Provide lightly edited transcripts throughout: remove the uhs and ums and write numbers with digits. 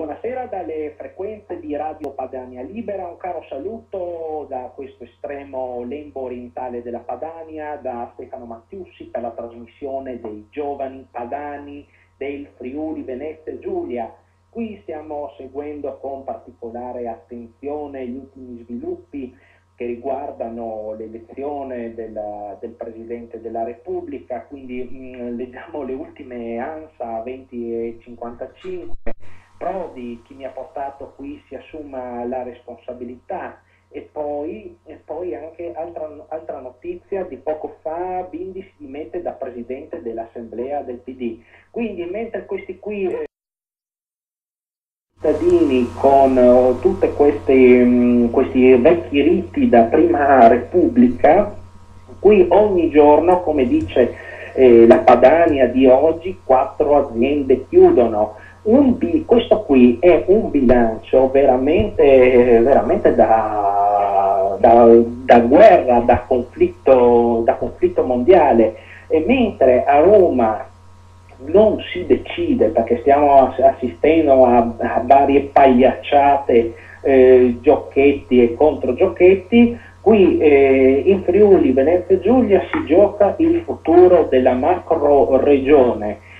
Buonasera dalle frequenze di Radio Padania Libera, un caro saluto da questo estremo lembo orientale della Padania, da Stefano Mattiussi per la trasmissione dei giovani padani del Friuli Venezia Giulia. Qui stiamo seguendo con particolare attenzione gli ultimi sviluppi che riguardano l'elezione del Presidente della Repubblica, quindi leggiamo le ultime ANSA 20:55. Prodi, chi mi ha portato qui, si assuma la responsabilità, e poi anche altra notizia di poco fa: Bindi si dimette da Presidente dell'Assemblea del PD. Quindi mentre questi qui cittadini con tutti questi vecchi riti da Prima Repubblica, qui ogni giorno, come dice la Padania di oggi, 4 aziende chiudono. Questo qui è un bilancio veramente da guerra, da conflitto mondiale, e mentre a Roma non si decide, perché stiamo assistendo a varie pagliacciate, giochetti e controgiochetti, qui in Friuli Venezia Giulia si gioca il futuro della macro regione.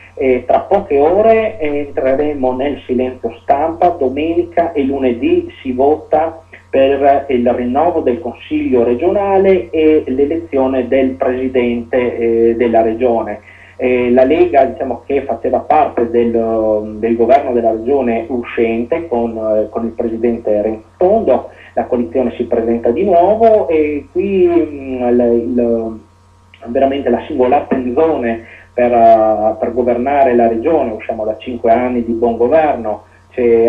Tra poche ore entreremo nel silenzio stampa. Domenica e lunedì si vota per il rinnovo del Consiglio regionale e l'elezione del Presidente della Regione. La Lega, diciamo, che faceva parte del governo della regione uscente con il Presidente Renzo Tondo, la coalizione si presenta di nuovo, e qui veramente la singola tenzone per governare la regione. Usciamo da 5 anni di buon governo,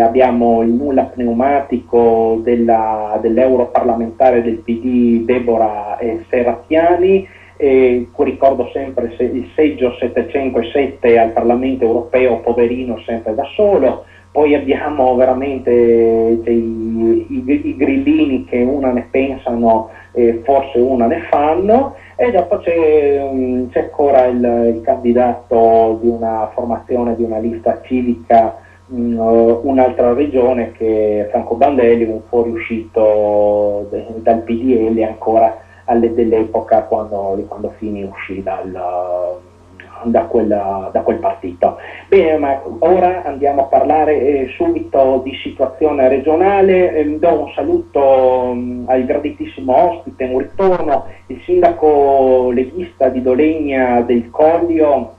abbiamo il nulla pneumatico dell'europarlamentare del PD Deborah Serracchiani, ricordo sempre il seggio 707 al Parlamento europeo, poverino, sempre da solo. Poi abbiamo veramente i grillini che una ne pensano e forse una ne fanno, e dopo c'è ancora il candidato di una formazione di una lista civica, un'altra regione, che è Franco Bandelli, un fuoriuscito dal PDL ancora dell'epoca quando Fini uscì da quel partito. Bene, ma ora andiamo a parlare subito di situazione regionale. Do un saluto al graditissimo ospite, un ritorno, il sindaco leghista di Dolegna del Coglio,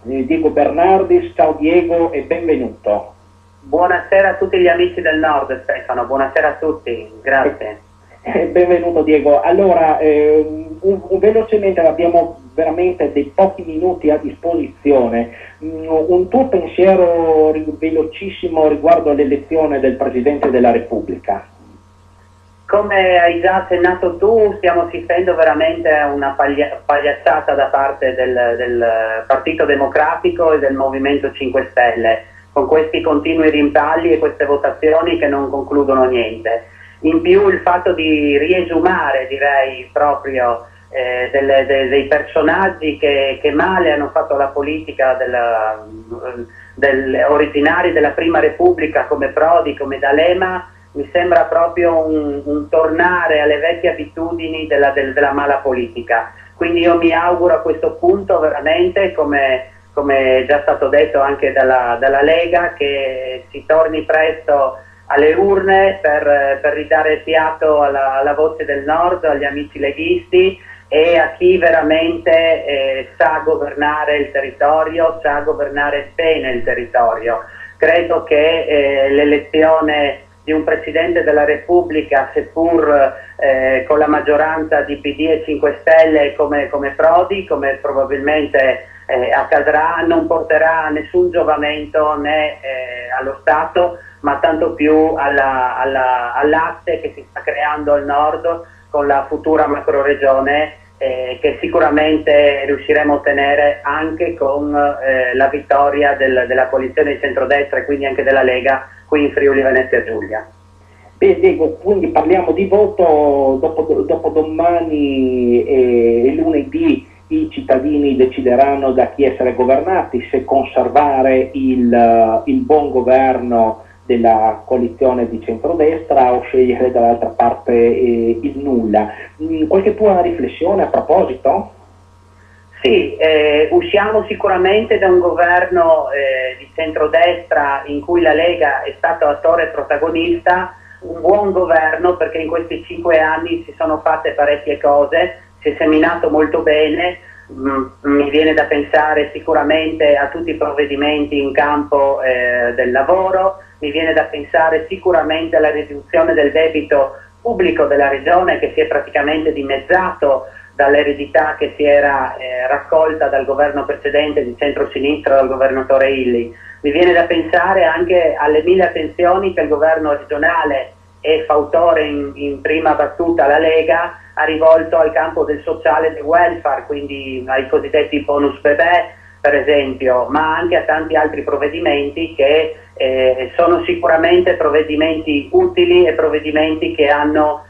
Diego Bernardis. Ciao Diego e benvenuto. Buonasera a tutti gli amici del Nord, Stefano, buonasera a tutti, grazie. Benvenuto Diego. Allora, velocemente, abbiamo veramente dei pochi minuti a disposizione. Un tuo pensiero velocissimo riguardo all'elezione del Presidente della Repubblica. Come hai già accennato tu, stiamo assistendo veramente a una pagliacciata da parte del Partito Democratico e del Movimento 5 Stelle, con questi continui rimpalli e queste votazioni che non concludono niente. In più il fatto di riesumare, direi, proprio dei personaggi che male hanno fatto la politica originari della Prima Repubblica, come Prodi, come D'Alema, mi sembra proprio un tornare alle vecchie abitudini della mala politica. Quindi io mi auguro a questo punto veramente, come è già stato detto anche dalla Lega, che si torni presto alle urne per ridare fiato alla voce del Nord, agli amici leghisti e a chi veramente sa governare il territorio, sa governare bene il territorio. Credo che l'elezione di un Presidente della Repubblica, seppur con la maggioranza di PD e 5 Stelle come Prodi, come probabilmente accadrà, non porterà nessun giovamento né allo Stato, ma tanto più all'asse che si sta creando al nord con la futura macroregione, che sicuramente riusciremo a ottenere anche con la vittoria della coalizione di centrodestra e quindi anche della Lega qui in Friuli Venezia Giulia. Beh, Diego, quindi parliamo di voto dopo domani e lunedì. I cittadini decideranno da chi essere governati, se conservare il buon governo della coalizione di centrodestra o scegliere dall'altra parte il nulla. Qualche tua riflessione a proposito? Sì, usciamo sicuramente da un governo di centrodestra in cui la Lega è stato attore protagonista, un buon governo perché in questi 5 anni si sono fatte parecchie cose, si è seminato molto bene, mi viene da pensare sicuramente a tutti i provvedimenti in campo del lavoro, mi viene da pensare sicuramente alla riduzione del debito pubblico della regione che si è praticamente dimezzato dall'eredità che si era raccolta dal governo precedente di centro-sinistra, dal governatore Illy. Mi viene da pensare anche alle 1000 attenzioni che il governo regionale e fautore in prima battuta la Lega ha rivolto al campo del sociale e del welfare, quindi ai cosiddetti bonus bebè per esempio, ma anche a tanti altri provvedimenti che sono sicuramente provvedimenti utili e provvedimenti che hanno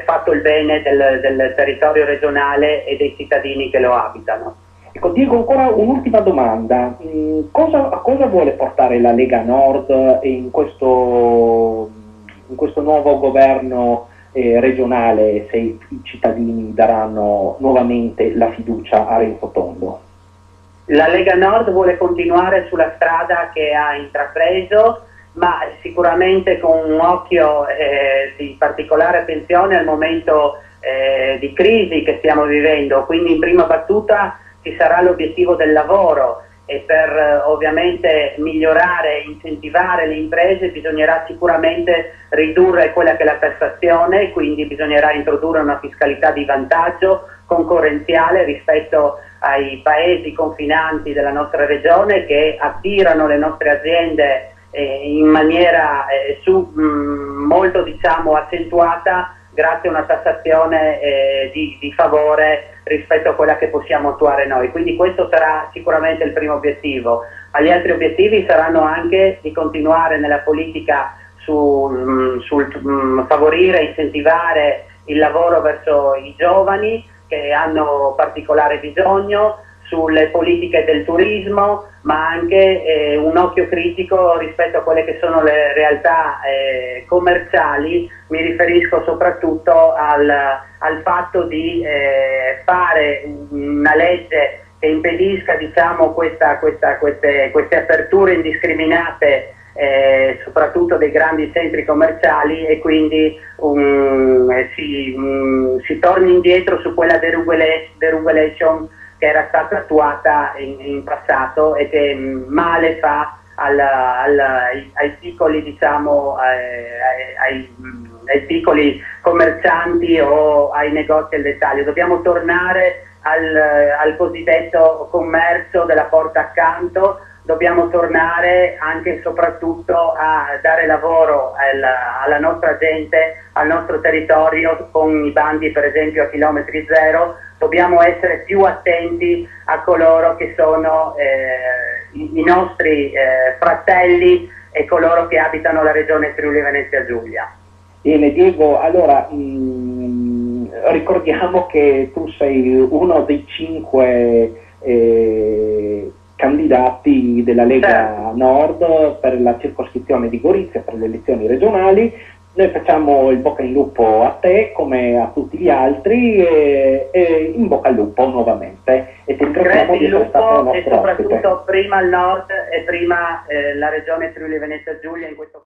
fatto il bene del territorio regionale e dei cittadini che lo abitano. Ecco, Diego, ancora un'ultima domanda. A cosa vuole portare la Lega Nord in questo nuovo governo regionale se i cittadini daranno nuovamente la fiducia a Renzo Tondo? La Lega Nord vuole continuare sulla strada che ha intrapreso, ma sicuramente con un occhio di particolare attenzione al momento di crisi che stiamo vivendo, quindi in prima battuta ci sarà l'obiettivo del lavoro e per ovviamente migliorare e incentivare le imprese bisognerà sicuramente ridurre quella che è la tassazione, quindi bisognerà introdurre una fiscalità di vantaggio concorrenziale rispetto ai paesi confinanti della nostra regione che attirano le nostre aziende in maniera molto diciamo accentuata grazie a una tassazione di favore rispetto a quella che possiamo attuare noi. Quindi questo sarà sicuramente il primo obiettivo. Agli altri obiettivi saranno anche di continuare nella politica sul favorire e incentivare il lavoro verso i giovani che hanno particolare bisogno, sulle politiche del turismo, ma anche un occhio critico rispetto a quelle che sono le realtà commerciali. Mi riferisco soprattutto al fatto di fare una legge che impedisca diciamo, queste aperture indiscriminate soprattutto dei grandi centri commerciali e quindi si torni indietro su quella deregulation che era stata attuata in passato e che male fa ai piccoli diciamo ai piccoli commercianti o ai negozi al dettaglio. Dobbiamo tornare al cosiddetto commercio della porta accanto, dobbiamo tornare anche e soprattutto a dare lavoro alla nostra gente, al nostro territorio con i bandi per esempio a chilometri zero. Dobbiamo essere più attenti a coloro che sono i nostri fratelli e coloro che abitano la regione Friuli Venezia Giulia. Bene Diego, allora ricordiamo che tu sei uno dei 5 candidati della Lega Nord per la circoscrizione di Gorizia per le elezioni regionali. Noi facciamo il bocca in lupo a te come a tutti gli altri e in bocca al lupo nuovamente e ti ringraziamo di essere stato nostro ospite. E soprattutto prima il Nord e prima la regione Friuli Venezia Giulia in questo